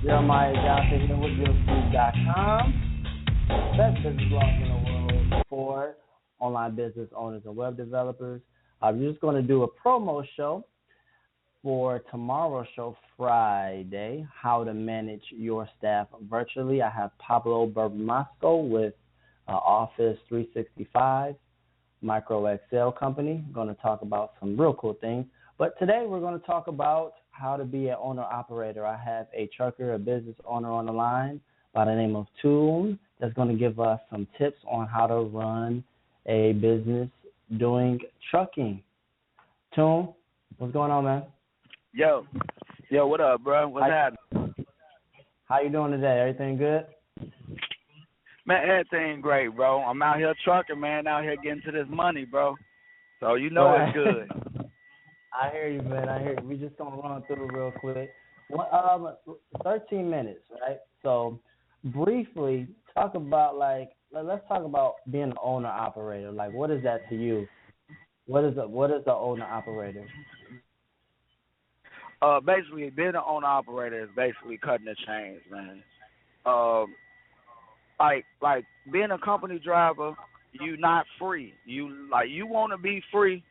Jeremiah Johnson here with YourSpeak.com, best business blog in the world for online business owners and web developers. I'm just going to do a promo show for tomorrow's show, Friday, how to manage your staff virtually. I have Pablo Bermasco with Office 365, Micro Excel company. I'm going to talk about some real cool things. But today we're going to talk about how to be an owner-operator. I have a trucker, a business owner on the line by the name of Tune that's going to give us some tips on how to run a business doing trucking. Tune, what's going on, man? Yo, what up, bro? What's happening? How you doing today? Everything good? Man, everything great, bro. I'm out here trucking, man, out here getting to this money, bro. So you know it's good. I hear you, man. I hear you. We just going to run through real quick. 13 minutes, right? So briefly, talk about, let's talk about being an owner-operator. Like, what is that to you? What is the owner-operator? Basically, being an owner-operator is basically cutting the chains, man. Like being a company driver, you not free. You want to be free.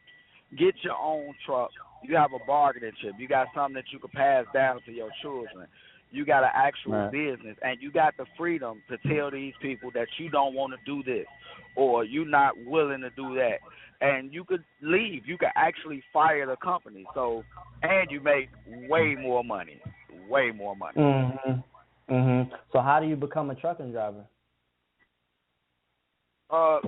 Get your own truck. You have a bargaining chip. You got something that you can pass down to your children. You got an actual business, and you got the freedom to tell these people that you don't want to do this or you're not willing to do that. And you could leave. You could actually fire the company. So, and you make way more money. Way more money. So how do you become a trucking driver?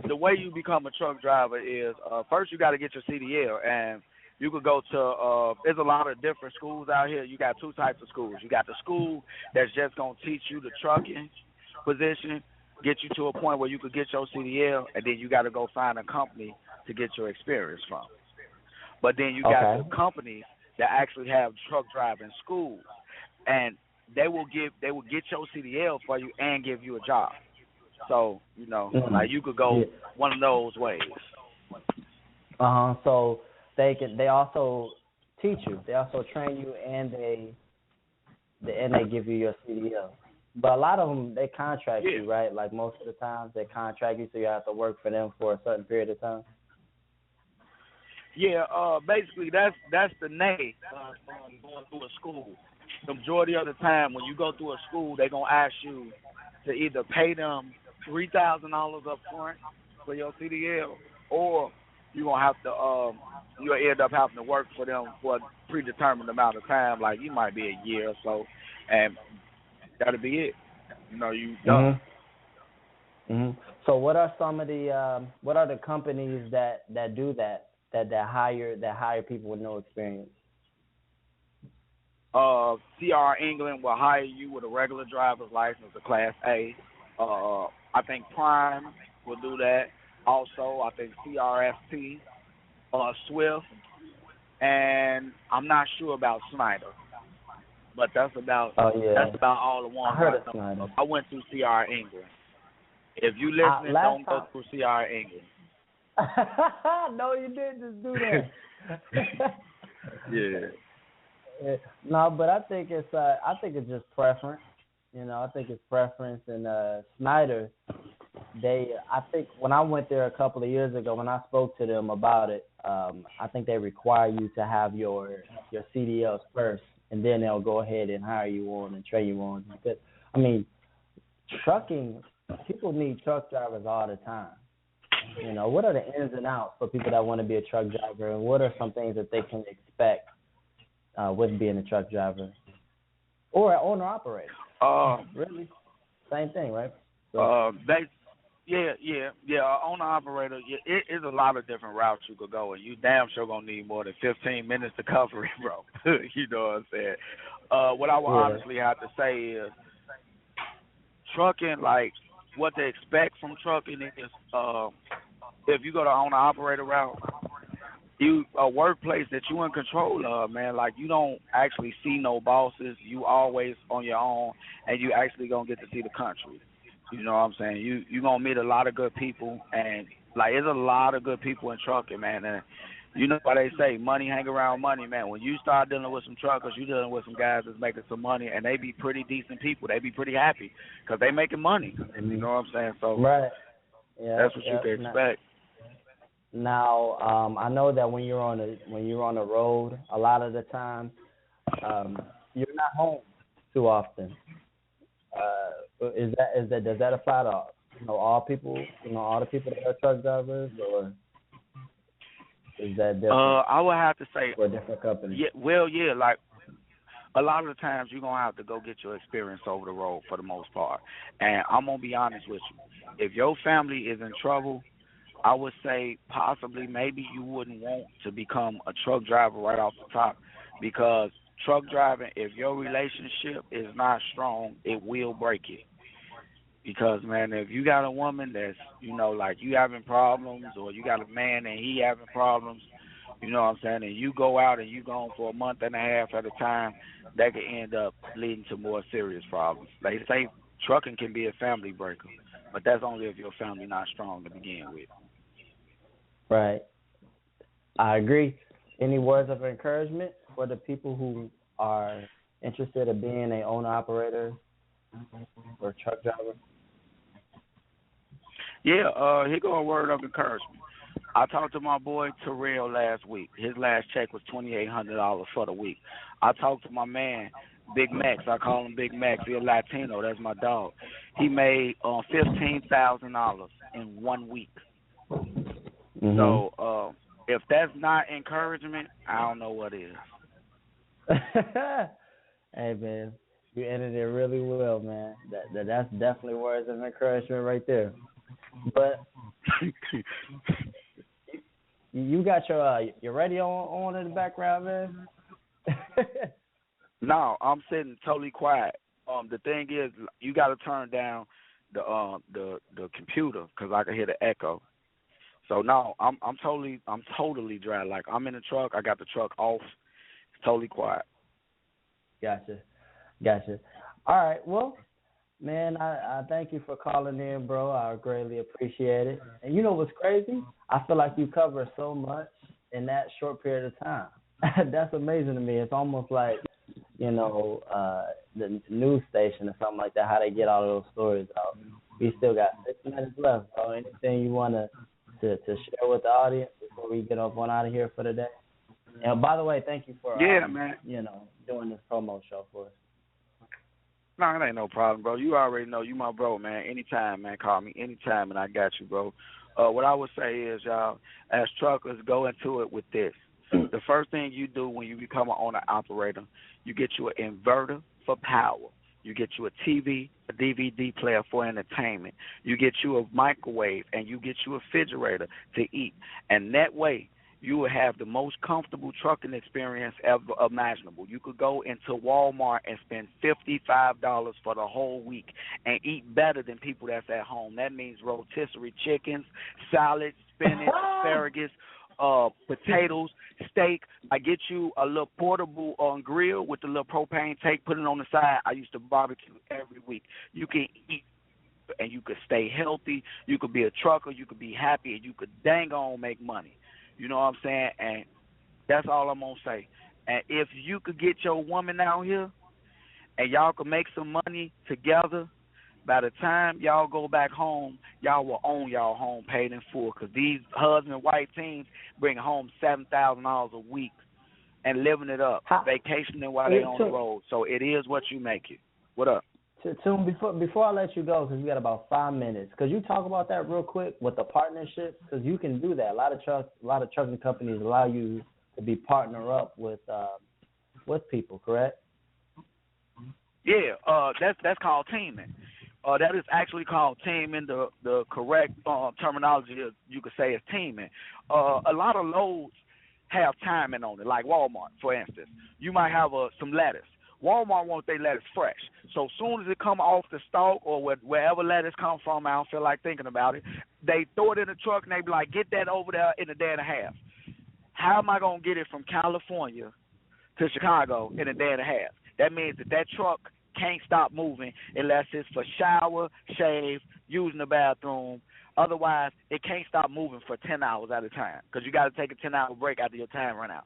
The way you become a truck driver is first you got to get your CDL, and you could go to there's a lot of different schools out here. You got two types of schools. You got the school that's just going to teach you the trucking position, get you to a point where you could get your CDL, and then you got to go find a company to get your experience from. But then you got the companies that actually have truck driving schools, and they will get your CDL for you and give you a job. So, like you could go one of those ways. So they also teach you. They also train you, and they give you your CDL. But a lot of them, they contract you, right? Like most of the times they contract you, so you have to work for them for a certain period of time. Yeah, basically that's the name of going through a school. The majority of the time when you go through a school, they're going to ask you to either pay them $3,000 up front for your CDL, or you're going to have to, you'll end up having to work for them for a predetermined amount of time, like you might be a year or so, and that'll be it. You done. So what are some of the companies that do that hire people with no experience? CR England will hire you with a regular driver's license, a Class A. I think Prime will do that. Also, I think CRST, Swift, and I'm not sure about Snyder, but that's about all the ones I heard of Snyder. I went through CR England. If you listening, don't go through CR England. No, you didn't. Just do that. Yeah. No, but I think it's just preference. I think it's preference. And Snyder, I think when I went there a couple of years ago, when I spoke to them about it, I think they require you to have your CDLs first, and then they'll go ahead and hire you on and train you on. Because, trucking, people need truck drivers all the time. What are the ins and outs for people that want to be a truck driver, and what are some things that they can expect with being a truck driver or an owner-operator? Really? Same thing, right? So. Owner-operator, it is a lot of different routes you could go, and you damn sure going to need more than 15 minutes to cover it, bro. You know what I'm saying? What I would honestly have to say is trucking, like, what to expect from trucking is if you go the owner-operator route, a workplace that you in control of, man. Like, you don't actually see no bosses. You always on your own, and you actually going to get to see the country. You know what I'm saying? You going to meet a lot of good people, and, like, there's a lot of good people in trucking, man. And You know why they say money hang around money, man. When you start dealing with some truckers, you dealing with some guys that's making some money, and they be pretty decent people. They be pretty happy because they making money. You know what I'm saying? So Right. Yeah. that's what you can expect. Now, I know that when you're on the road, a lot of the time, you're not home too often. Does that apply to all people? All the people that are truck drivers, or is that different? I would have to say for a different company. Yeah, well, yeah, like a lot of the times you're gonna have to go get your experience over the road for the most part. And I'm gonna be honest with you. If your family is in trouble, I would say possibly maybe you wouldn't want to become a truck driver right off the top, because truck driving, if your relationship is not strong, it will break it. Because man, if you got a woman that's like you having problems, or you got a man and he having problems, you know what I'm saying, and you go out and you gone for a month and a half at a time, that could end up leading to more serious problems. They say trucking can be a family breaker, but that's only if your family not strong to begin with. Right. I agree. Any words of encouragement for the people who are interested in being an owner operator or truck driver? Yeah, here go a word of encouragement. I talked to my boy Terrell last week. His last check was $2,800 for the week. I talked to my man Big Max. I call him Big Max. He's a Latino. That's my dog. He made $15,000 in 1 week. Mm-hmm. So if that's not encouragement, I don't know what is. Hey man, you ended it really well, man. That's definitely words of encouragement right there. But you got your radio on in the background, man. No, I'm sitting totally quiet. The thing is, you got to turn down the computer because I can hear the echo. So no, I'm totally dry. Like I'm in the truck. I got the truck off. It's totally quiet. Gotcha. All right. Well, man, I thank you for calling in, bro. I greatly appreciate it. And you know what's crazy? I feel like you cover so much in that short period of time. That's amazing to me. It's almost like, the news station or something like that, how they get all of those stories out. We still got 6 minutes left. So anything you want to share with the audience before we get up on out of here for the day? And by the way, thank you for man. Doing this promo show for us. No, it ain't no problem, bro. You already know you my bro, man. Anytime, man. Call me anytime, and I got you, bro. What I would say is, y'all, as truckers, go into it with this. The first thing you do when you become an owner-operator, you get you an inverter for power. You get you a TV, a DVD player for entertainment. You get you a microwave, and you get you a refrigerator to eat. And that way, you will have the most comfortable trucking experience ever imaginable. You could go into Walmart and spend $55 for the whole week and eat better than people that's at home. That means rotisserie chickens, salads, spinach, asparagus, potatoes, steak. I get you a little portable grill with the little propane tank, put it on the side. I used to barbecue every week. You can eat and you could stay healthy. You could be a trucker. You could be happy, and you could dang on make money. You know what I'm saying? And that's all I'm going to say. And if you could get your woman out here and y'all could make some money together, by the time y'all go back home, y'all will own y'all home paid in full, because these husband and wife teams bring home $7,000 a week and living it up, vacationing while they on the road. So it is what you make it. What up? Tune, before I let you go, because we got about 5 minutes, could you talk about that real quick with the partnerships? Because you can do that. A lot of trucking companies allow you to be partner up with people, correct? Yeah, that's called teaming. That is actually called teaming. The correct terminology you could say is teaming. A lot of loads have timing on it, like Walmart, for instance. You might have some lettuce. Walmart wants their lettuce fresh. So as soon as it come off the stalk or wherever lettuce come from, I don't feel like thinking about it, they throw it in the truck and they be like, get that over there in a day and a half. How am I going to get it from California to Chicago in a day and a half? That means that truck can't stop moving unless it's for shower, shave, using the bathroom, Otherwise, it can't stop moving for 10 hours at a time because you got to take a 10-hour break after your time run out.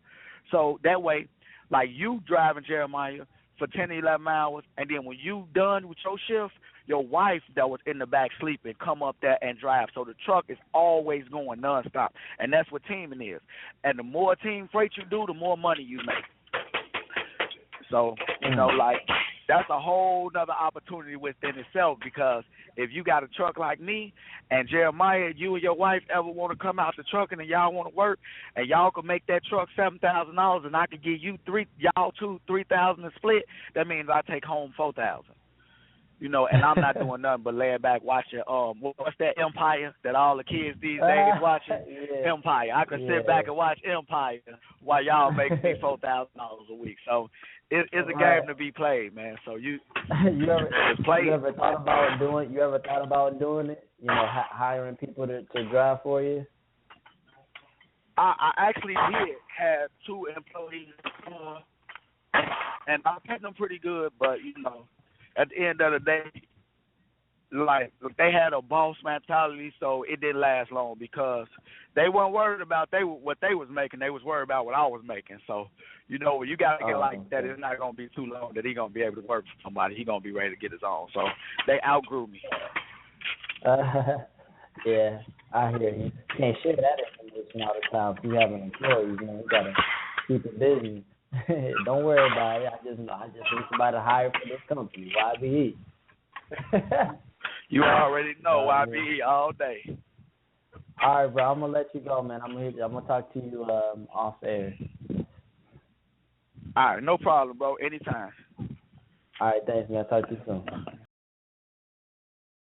So that way, like you driving Jeremiah for 10 to 11 hours, and then when you done with your shift, your wife that was in the back sleeping come up there and drive. So the truck is always going nonstop, and that's what teaming is. And the more team freight you do, the more money you make. So, you know, like, that's a whole nother opportunity within itself, because if you got a truck like me and Jeremiah, you and your wife ever want to come out the trucking and y'all want to work and y'all can make that truck $7,000 and I could give you $3,000 to split, that means I take home $4,000. You know, and I'm not doing nothing but laying back watching what's that Empire that all the kids these days watching? Yeah. Empire. I could sit back and watch Empire while y'all make me $4,000 a week. So it's a game to be played, man. So you ever thought about doing it? You know, hiring people to drive for you? I actually did have 2 employees, and I paid them pretty good, but you know, at the end of the day, like, they had a boss mentality, so it didn't last long because they weren't worried about what they was making. They was worried about what I was making. So, you know, when you got to get like that, it's not going to be too long that he going to be able to work for somebody. He going to be ready to get his own. So they outgrew me. Yeah, I hear you. Can't share that information all the time. If you have an employee, you know, you got to keep it busy. Don't worry about it. I just need somebody to hire for this company, Y.B.E.T.V. You already know Y.B.E.T.V all day. All right, bro. I'm gonna let you go, man. I'm gonna talk to you off air. All right, no problem, bro. Anytime. All right, thanks, man. Talk to you soon.